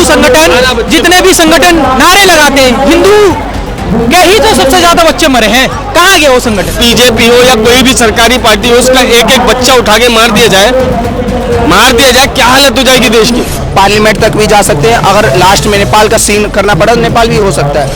हिंदू संगठन, जितने भी संगठन नारे लगाते हैं हिंदू के ही तो सबसे ज्यादा बच्चे मरे हैं। कहाँ गए वो संगठन? बीजेपी हो या कोई भी सरकारी पार्टी हो, उसका एक एक बच्चा उठा के मार दिया जाए, क्या हालत हो जाएगी देश की। पार्लियामेंट तक भी जा सकते हैं, अगर लास्ट में नेपाल का सीन करना पड़ा तो नेपाल भी हो सकता है।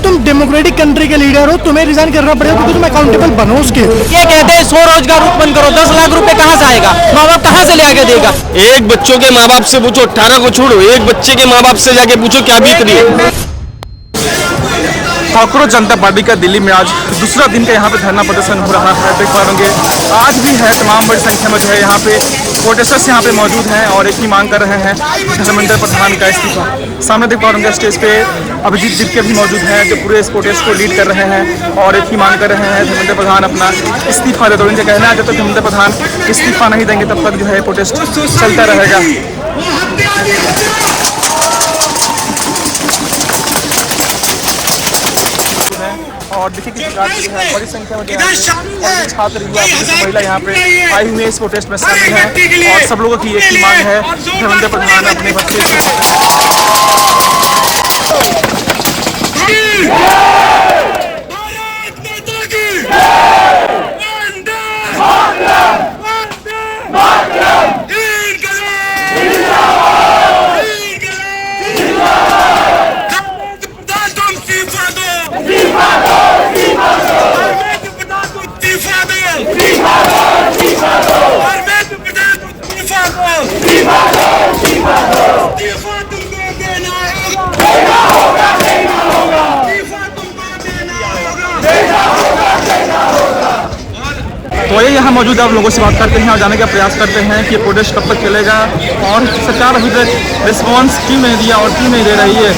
तुम डेमोक्रेटिक कंट्री के लीडर हो, तुम्हें रिजाइन करना पड़ेगा क्योंकि तुम अकाउंटेबल बनो उसके। ये कहते हैं स्वरोजगार उत्पन्न करो, 10 लाख रुपए कहाँ से आएगा? माँ बाप कहाँ से ले आके देगा? एक बच्चों के माँ बाप से पूछो, 18 को छोड़ो, एक बच्चे के माँ बाप से जाके पूछो क्या बीत रही है। ठाकुर जनता पार्टी का दिल्ली में आज दूसरा दिन का यहाँ पे धरना प्रदर्शन हो रहा है। देख पा रहे आज भी है, तमाम बड़ी संख्या में जो है यहाँ पे प्रोटेस्टर्स यहाँ पे मौजूद हैं और एक ही मांग कर रहे हैं धर्मेंद्र प्रधान का इस्तीफा। सामने देख पा रहे स्टेज पे अभिजीत दिव्य भी मौजूद हैं जो पूरे इस प्रोटेस्ट को लीड कर रहे हैं और एक ही मांग कर रहे हैं धर्मेंद्र प्रधान अपना इस्तीफा दे दो। इनका कहना है जब तक धर्मेंद्र प्रधान इस्तीफा नहीं देंगे तब तक जो है प्रोटेस्ट चलता रहेगा। और देखिए किस प्रकार की है बड़ी संख्या में छात्र युवा महिला यहाँ पे आई हुई है, इस प्रोटेस्ट में शामिल है और सब लोगों की एक ही मांग है धर्मेंद्र प्रधान अपने बच्चे तो ये यहाँ मौजूद आप लोगों से बात करते हैं और जाने का प्रयास करते हैं कि प्रोटेस्ट कब तक चलेगा और सरकार अभी तक रिस्पांस क्यों नहीं दिया और क्यों नहीं दे रही है।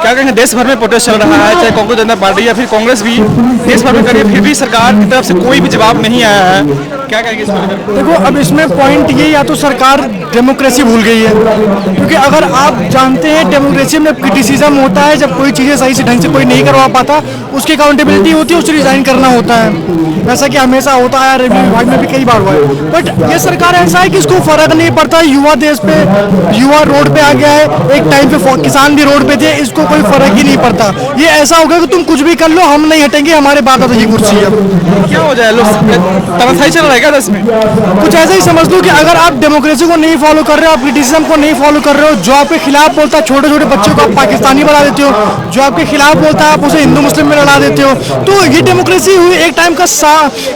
क्या कहेंगे, देश भर में प्रोटेस्ट चल रहा है, चाहे कांग्रेस जनता पार्टी या फिर कांग्रेस भी देश भर में करिए, फिर भी सरकार की तरफ से कोई भी जवाब नहीं आया है। क्या कहेंगे इस बारे में? देखो अब इसमें पॉइंट ये या तो सरकार डेमोक्रेसी भूल गई है, क्योंकि अगर आप जानते हैं डेमोक्रेसी में क्रिटिसिज्म होता है जब कोई चीज़ें सही से ढंग से कोई नहीं करवा पाता, उसकी अकाउंटेबिलिटी होती है, उसे रिजाइन करना होता है। वैसा कि हमेशा होता है, रेवेन्यू विभाग में भी कई बार हुआ है। बट ये सरकार ऐसा है कि इसको फर्क नहीं पड़ता, युवा देश पे युवा रोड पे आ गया है, एक टाइम पे किसान भी रोड पे थे, इसको कोई फर्क ही नहीं पड़ता। ये ऐसा होगा कि तुम कुछ भी कर लो हम नहीं हटेंगे, हमारे बात तो ये कुर्सी है। क्या हो जाए लोग तमाशाई चल रहा है क्या देश में? कुछ ऐसा ही समझ लो कि अगर आप डेमोक्रेसी को नहीं फॉलो कर रहे हो, आप क्रिटिसिज्म को नहीं फॉलो कर रहे हो, जो आपके खिलाफ बोलता है छोटे छोटे बच्चों को आप पाकिस्तानी बना देते हो, जो आपके खिलाफ बोलता है आप उसे हिंदू मुस्लिम में लड़ा देते हो, तो ये डेमोक्रेसी हुई एक टाइम का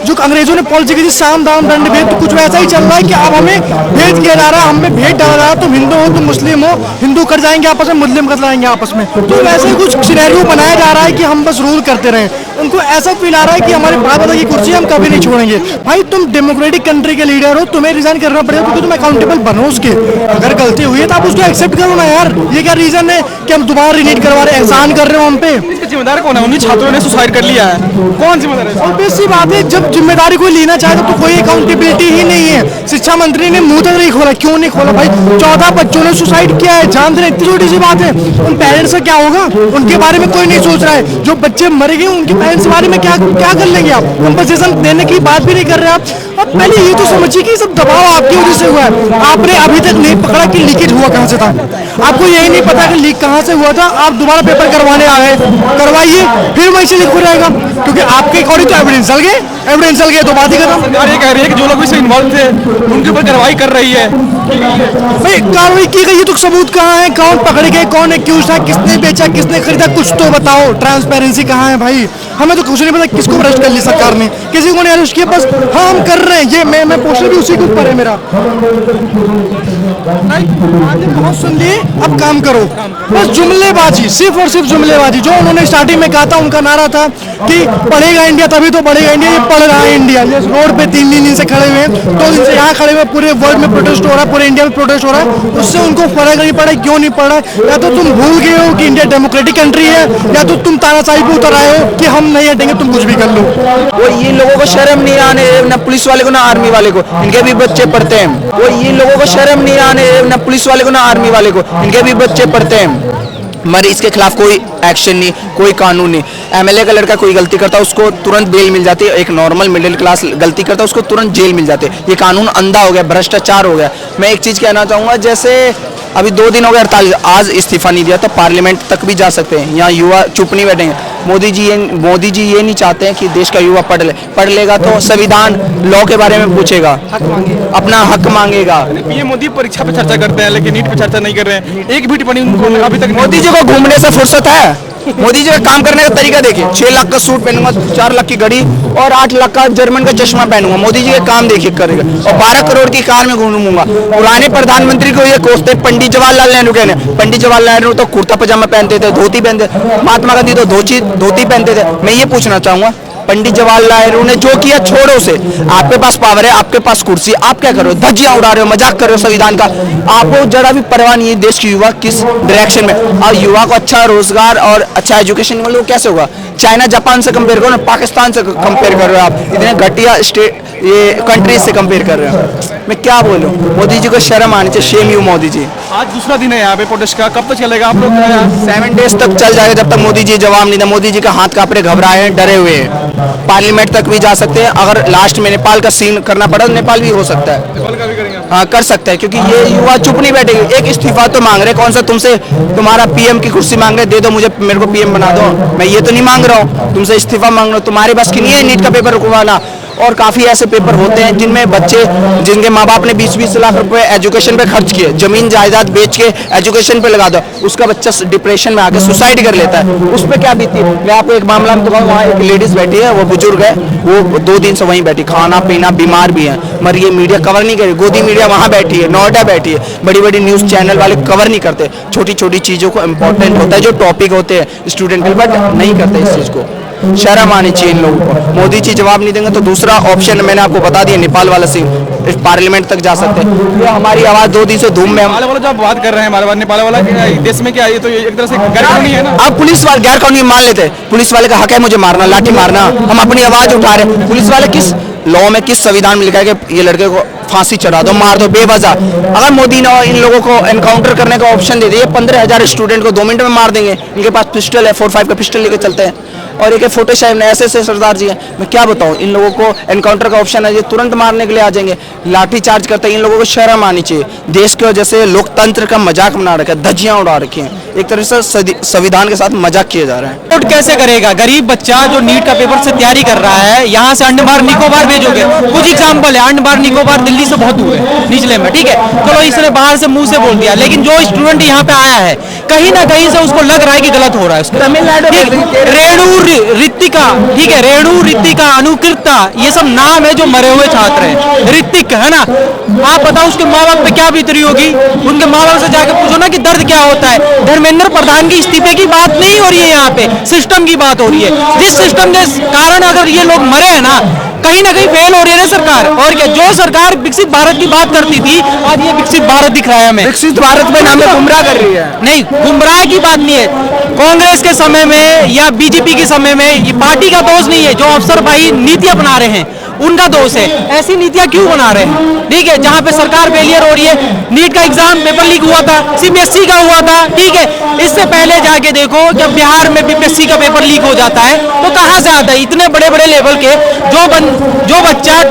जो अंग्रेजों ने पॉलिसी की थी साम दाम दंड भेद, तो कुछ वैसा ही चल रहा है कि अब हमें भेद किया जा रहा है, हमें भेद डाला रहा है, तुम हिंदू हो तुम मुस्लिम हो, हिंदू कर जाएंगे आपस में, मुस्लिम कर जाएंगे आपस में। तो वैसे ही कुछ सिनेरियो बनाया जा रहा है कि हम बस रूल करते रहें। उनको ऐसा फील आ रहा है कि हमारे बाप दादा की कुर्सी हम कभी नहीं छोड़ेंगे। भाई तुम डेमोक्रेटिक कंट्री के लीडर हो, तुम्हें रिजाइन करना पड़ेगा क्योंकि तुम अकाउंटेबल बनो उसके। अगर गलती हुई है तो आप उसको एक्सेप्ट करो ना यार। ये क्या रीजन है कि हम दोबारा रिनीट करवा रहे, एहसान कर रहे हो हम पे? इसका जिम्मेदार कौन है? उन्हीं छात्रों ने सुसाइड कर लिया है, कौन जिम्मेदार है? ऑब्वियस सी बात है, जब जिम्मेदारी कोई लेना चाहे तो कोई अकाउंटेबिलिटी ही नहीं है। शिक्षा मंत्री ने मुंह तक नहीं खोला, क्यों नहीं खोला भाई? 14 बच्चों ने सुसाइड किया है, जानते हैं, इतनी छोटी सी बात है। उन पेरेंट्स का क्या होगा? उनके बारे में कोई नहीं सोच रहा है। जो बच्चे मर गए उनके पेरेंट्स के बारे में क्या कर लेंगे आप? कंपनसेशन देने की बात भी नहीं कर रहे आप। अब पहले ये तो समझिए कि सब दबाव आपकी वजह से हुआ है। आपने अभी तक नहीं पकड़ा कि लीकेज हुआ कहाँ से था, आपको यही नहीं पता कि लीक कहाँ से हुआ था। आप दोबारा पेपर करवाने आ गए, करवाइए, फिर वहीं से लीक हो जाएगा, क्योंकि आपके अकॉर्डिंग तो एविडेंस चल गए, एविडेंस चल गए तो बात ही खत्म। सरकार ये कह रही है कि जो लोग इससे इन्वॉल्व थे उनके ऊपर कार्रवाई कर रही है। भाई कार्रवाई की गई है तो सबूत कहाँ है? कौन पकड़े गए, कौन एक्यूज था, किसने बेचा, किसने खरीदा, कुछ तो बताओ। ट्रांसपेरेंसी कहाँ है भाई? हमें तो कुछ नहीं पता किसको अरेस्ट कर लिया सरकार ने, किसी को नहीं अरेस्ट किया। बस हाँ हम कर रहे हैं, ये मैं पोस्टर भी उसी के ऊपर है मेरा। बहुत सुन लिए, अब काम करो। बस जुमलेबाजी, सिर्फ और सिर्फ जुमलेबाजी। जो उन्होंने स्टार्टिंग में कहा था, उनका नारा था कि पढ़ेगा इंडिया तभी तो बढ़ेगा इंडिया। ये पढ़ रहा है इंडिया। ये रोड पे 3 दिन से खड़े हुए हैं, 2 दिन से यहाँ खड़े हुए, पूरे वर्ल्ड में प्रोटेस्ट हो रहा है, पूरे इंडिया में प्रोटेस्ट हो रहा है। उससे उनको फर्क नहीं पड़ा, क्यों नहीं पड़ा? या तो तुम भूल गए हो कि इंडिया डेमोक्रेटिक कंट्री है, या तो तुम तानाशाही पे उतर आए हो कि हम नहीं हटेंगे, तुम कुछ भी कर लो। वो ये लोगों को शर्म नहीं आने, ना पुलिस वाले को ना आर्मी वाले को, इनके भी बच्चे पढ़ते हैं। वो ये लोगों को शर्म नहीं आने, ना पुलिस वाले को ना आर्मी वाले को, इनके भी बच्चे पढ़ते हैं। मगर इसके खिलाफ कोई एक्शन नहीं, कोई कानून नहीं। एमएलए का लड़का कोई गलती करता है उसको तुरंत बेल मिल जाती है, एक नॉर्मल मिडिल क्लास गलती करता है उसको तुरंत जेल मिल जाती है। ये कानून अंधा हो गया, भ्रष्टाचार हो गया। मैं एक चीज़ कहना चाहूँगा, जैसे अभी 2 दिन हो गए 48, आज इस्तीफा नहीं दिया तो पार्लियामेंट तक भी जा सकते हैं। यहाँ युवा चुप नहीं बैठेंगे। मोदी जी ये नहीं चाहते हैं कि देश का युवा पढ़ लेगा तो संविधान लॉ के बारे में पूछेगा, अपना हक मांगेगा। पीएम मोदी परीक्षा पे चर्चा करते हैं लेकिन नीट पे चर्चा नहीं कर रहे हैं। एक भी टिप्पणी उनको अभी तक मोदी जी को घूमने से फुर्सत है? मोदी जी का काम करने का तरीका देखिए, 6 लाख का सूट पहनूंगा, 4 लाख की घड़ी और 8 लाख का जर्मन का चश्मा पहनूंगा। मोदी जी का काम देखिए करेगा। और 12 करोड़ की कार में घूमूंगा। पुराने प्रधानमंत्री को ये कोसते पंडित जवाहरलाल नेहरू कहने। पंडित जवाहरलाल नेहरू तो कुर्ता पजामा पहनते थे, धोती पहनते। महात्मा गांधी तो धोती पहनते थे। मैं ये पूछना चाहूंगा, पंडित जवाहरलाल नेहरू ने जो किया छोड़ो उसे। आपके पास पावर है, आपके पास कुर्सी, आप क्या कर रहे हो? धज्जियां उड़ा रहे हो, मजाक कर रहे हो संविधान का। आपको जरा भी परवाह नहीं है देश की युवा किस डायरेक्शन में। और युवा को अच्छा रोजगार और अच्छा एजुकेशन मिले कैसे होगा? चाइना जापान से कंपेयर करो ना, पाकिस्तान से कंपेयर कर रहे हो आप, इतने घटिया स्टेट ये कंट्रीज से कंपेयर कर रहे हो। मैं क्या बोलूं, मोदी जी को शर्म आनी चाहिए। Shem you Modi ji. आज दूसरा दिन है यहाँ पे प्रोटेस्ट का, कब तक चलेगा आप लोग? 7 डेज तक चल जाएगा जब तक मोदी जी जवाब नहीं दे। मोदी जी का हाथ कांप रहे, घबराए हैं, डरे हुए हैं। पार्लियामेंट तक भी जा सकते हैं। अगर लास्ट में नेपाल का सीन करना पड़ा तो नेपाल भी हो सकता है। नेपाल का भी करेंगे? हाँ कर सकता है, क्योंकि ये युवा चुप नहीं बैठेगी। एक इस्तीफा तो मांग रहे, कौन सा तुमसे तुम्हारा पीएम की कुर्सी मांग रहे, दे दो मुझे, मेरे को पीएम बना दो। मैं ये तो नहीं मांग रहा हूँ, तुमसे इस्तीफा मांग रहा हूँ। तुम्हारे बस की नहीं है नीट का पेपर रुकवाना। और काफ़ी ऐसे पेपर होते हैं जिनमें बच्चे, जिनके माँ बाप ने 20-20 लाख रुपए एजुकेशन पे खर्च किए, जमीन जायदाद बेच के एजुकेशन पे लगा दो, उसका बच्चा डिप्रेशन में आके सुसाइड कर लेता है। उस पर क्या बीती? मैं आपको एक मामला में बताऊँ, वहाँ एक लेडीज बैठी है, वो बुजुर्ग है, वो 2 दिन से वहीं बैठी, खाना पीना, बीमार भी है, मगर ये मीडिया कवर नहीं करे। गोदी मीडिया वहाँ बैठी है, नोएडा बैठी है, बड़ी बड़ी न्यूज़ चैनल वाले कवर नहीं करते। छोटी छोटी चीज़ों को इंपॉर्टेंट होता है, जो टॉपिक होते हैं स्टूडेंट के, बट नहीं करते इस चीज़ को। शर्म आनी चाहिए इन लोगों को। मोदी जी जवाब नहीं देंगे तो दूसरा ऑप्शन मैंने आपको बता दिया, नेपाल वाला सीन, पार्लियामेंट तक जा सकते हैं। ये हमारी आवाज़ 2 दिन से धूम में। नेपाल वाला जो आप बात कर रहे हैं, हमारे नेपाल वाला देश में क्या है? ये तो एक तरह से गैर कानूनी है ना। आप पुलिस वाले गैर कानूनी मान लेते हैं, पुलिस वाले का हक है मुझे मारना, लाठी मारना। हम अपनी आवाज़ उठा रहे हैं। पुलिस वाले किस लॉ में, किस संविधान में लिखा है कि ये लड़के को फांसी चढ़ा दो, मार दो बेवजह? अगर मोदी ने इन लोगों को एनकाउंटर करने का ऑप्शन दे दिया, 15,000 स्टूडेंट को 2 मिनट में मार देंगे। इनके पास पिस्टल है, 4-5 का पिस्टल लेके चलते हैं। और एक फोटो साहब ने ऐसे सरदार जी हैं। मैं क्या बताऊं, इन लोगों को एनकाउंटर का ऑप्शन है, ये तुरंत मारने के लिए आ जाएंगे, लाठी चार्ज करते हैं। इन लोगों को शर्म आनी चाहिए। देश के जैसे लोकतंत्र का मजाक बना रखा है, धज्जियां उड़ा रखी हैं, एक तरह से संविधान के साथ मजाक किए जा रहे हैं। वोट कैसे करेगा गरीब बच्चा जो नीट का पेपर से तैयारी कर रहा है? यहाँ से अंडमान निकोबार भेजोगे? कुछ एग्जाम्पल है, अंडमान निकोबार दिल्ली से बहुत दूर है, निचले में, ठीक है, चलो इसने बाहर से मुंह से बोल दिया, लेकिन जो स्टूडेंट यहाँ पे आया है कहीं ना कहीं से उसको लग रहा है कि गलत हो रहा है उसका। तमिलनाडु रेणु रितिका, ठीक है, रेणु रितिका, अनुकृता, ये सब नाम है जो मरे हुए छात्र हैं। ऋतिक है ना, आप बताओ उसके माँ बाप पे क्या बीतरी होगी? उनके माँ बाप से जाकर पूछो ना कि दर्द क्या होता है। धर्मेंद्र प्रधान की इस्तीफे की बात नहीं हो रही है, यहाँ पे सिस्टम की बात हो रही है। जिस सिस्टम के कारण अगर ये लोग मरे हैं ना, कहीं ना कहीं फेल हो रही है ना सरकार। और क्या, जो सरकार विकसित भारत की बात करती थी, आज ये विकसित भारत दिख रहा है हमें। विकसित भारत में नाम गुमराह कर रही है। नहीं, गुमराह की बात नहीं है। कांग्रेस के समय में या बीजेपी के समय में ये पार्टी का दोष नहीं है, जो अफसर भाई नीतियां बना रहे हैं उनका दोष है। ऐसी नीतियां क्यों बना रहे हैं? ठीक है, जहां पे सरकार फेलियर हो रही है। नीट का एग्जाम पेपर लीक हुआ था, सीबीएसई का हुआ था, ठीक है, इससे पहले जाके देखो जब बिहार में बीपीएससी का पेपर लीक हो जाता है तो कहां से आता है? इतने बड़े बड़े लेवल के जो बच्चा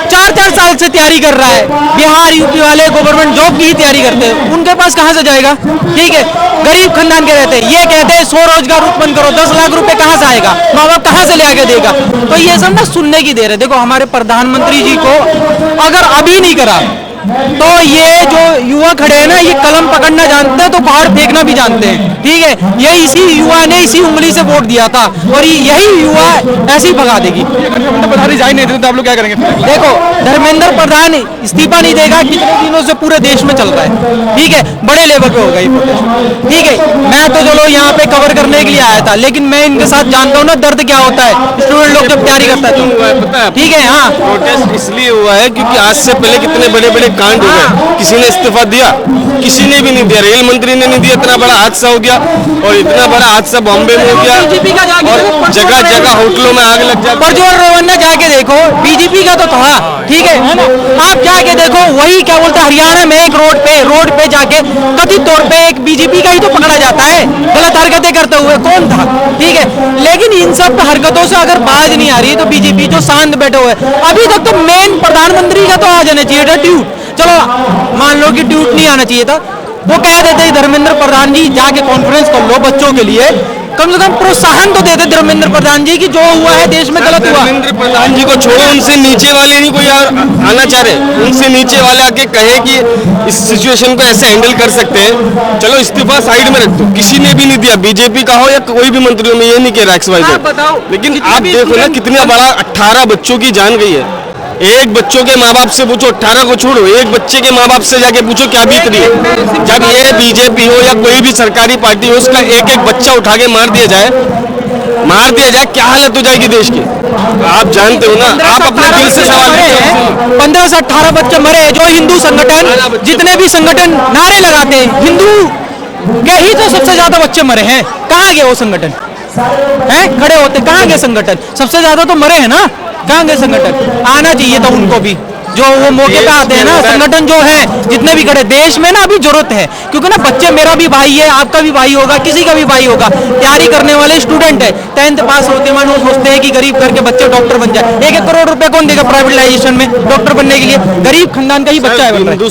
4-4 साल से तैयारी कर रहा है, बिहार यूपी वाले गवर्नमेंट जॉब की ही तैयारी करते हैं, उनके पास कहां से जाएगा? ठीक है, गरीब खानदान के रहते हैं, ये कहते हैं स्वरोजगार उत्पन्न करो, 10 लाख रुपए कहां से आएगा? माँ बाप कहां से ले आके देगा? तो ये सब ना सुनने की देर है। देखो हमारे प्रधानमंत्री जी को अगर अभी नहीं करा तो ये जो युवा खड़े हैं ना, ये कलम पकड़ना जानते हैं तो पहाड़ फेंकना भी जानते हैं, ठीक है। ये इसी युवा ने इसी उंगली से वोट दिया था और यही युवा ऐसे ही भगा देगी। प्रधान रिजाइन नहीं देते तो आप लोग क्या करेंगे? देखो धर्मेंद्र प्रधान इस्तीफा नहीं देगा, कितने दिनों से पूरे देश में चल रहा है, ठीक है, बड़े लेवल पे होगा ये प्रोटेस्ट, ठीक है। मैं तो चलो यहाँ पे कवर करने के लिए आया था, लेकिन मैं इनके साथ जानता हूँ ना दर्द क्या होता है स्टूडेंट लोग जब तैयारी करता है तो, पता है ठीक है। हाँ, प्रोटेस्ट इसलिए हुआ है क्योंकि आज से पहले कितने बड़े बड़े कांड हो गए, किसी ने इस्तीफा दिया? किसी ने भी नहीं दिया। रेल मंत्री ने नहीं दिया। इतना बड़ा हादसा हो गया और इतना बड़ा हादसा बॉम्बे में हो गया बीजेपी का जाके और देखो, जगह जगह होटलों में आग लग जाती है। परजोर रोवन्ना जाके देखो, बीजेपी का तो था, ठीक है ना? आप जाके देखो, वही क्या बोलते हैं, हरियाणा में एक रोड पे जाके कथित तौर पे एक बीजेपी का ही तो पकड़ा जाता है गलत हरकतें करते हुए। कौन था? ठीक है, लेकिन इन सब हरकतों से अगर बाज नहीं आ रही तो बीजेपी जो शांत बैठे हुए, अभी तक तो मेन प्रधानमंत्री का तो आ जाना चाहिए था ट्वीट। चलो मान लो कि ट्वीट नहीं आना चाहिए था, वो कह देते धर्मेंद्र प्रधान जी जाके कॉन्फ्रेंस कर लो बच्चों के लिए, कम से कम प्रोत्साहन तो देते धर्मेंद्र प्रधान जी की जो हुआ है देश में गलत हुआ। धर्मेंद्र प्रधान जी को छोड़ो, उनसे नीचे वाले नहीं कोई आना चाह रहे। उनसे नीचे वाले आके कहे कि इस सिचुएशन को ऐसे हैंडल कर सकते हैं, चलो इस्तीफा साइड में रख दो। किसी ने भी नहीं दिया, बीजेपी का हो या कोई भी मंत्रियों में, ये नहीं कह रहा आप बताओ, लेकिन आप देखो ना कितने बड़ा 18 बच्चों की जान गई है। एक बच्चों के माँ बाप से पूछो, 18 को छोड़ो, एक बच्चे के माँ बाप से जाके पूछो क्या बीत रही है। जब ये बीजेपी हो या कोई भी सरकारी पार्टी हो, उसका एक एक बच्चा उठा के मार दिया जाए, क्या हालत हो जाएगी देश की? आप जानते हो ना, आप अपने दिल से सवाल करें। 15 से 18 बच्चे मरे हैं, जो हिंदू संगठन, जितने भी संगठन नारे लगाते हैं, हिंदू के ही तो सबसे ज्यादा बच्चे मरे हैं। कहाँ गए वो संगठन? हैं खड़े होते, कहाँ गए संगठन? सबसे ज्यादा तो मरे हैं ना, कहाँ गए संगठन? आना चाहिए था उनको भी, जो वो मौके पे आते हैं ना संगठन जो है, जितने भी खड़े देश में ना अभी जरूरत है, क्योंकि ना बच्चे, मेरा भी भाई है, आपका भी भाई होगा, किसी का भी भाई होगा, तैयारी करने वाले स्टूडेंट है, 10th पास होते हैं, वो सोचते हैं कि गरीब करके बच्चे डॉक्टर बन जाए। 1-1 करोड़ रुपए कौन देगा प्राइवेटाइजेशन में डॉक्टर बनने के लिए? गरीब खानदान का ही बच्चा है। हिंदू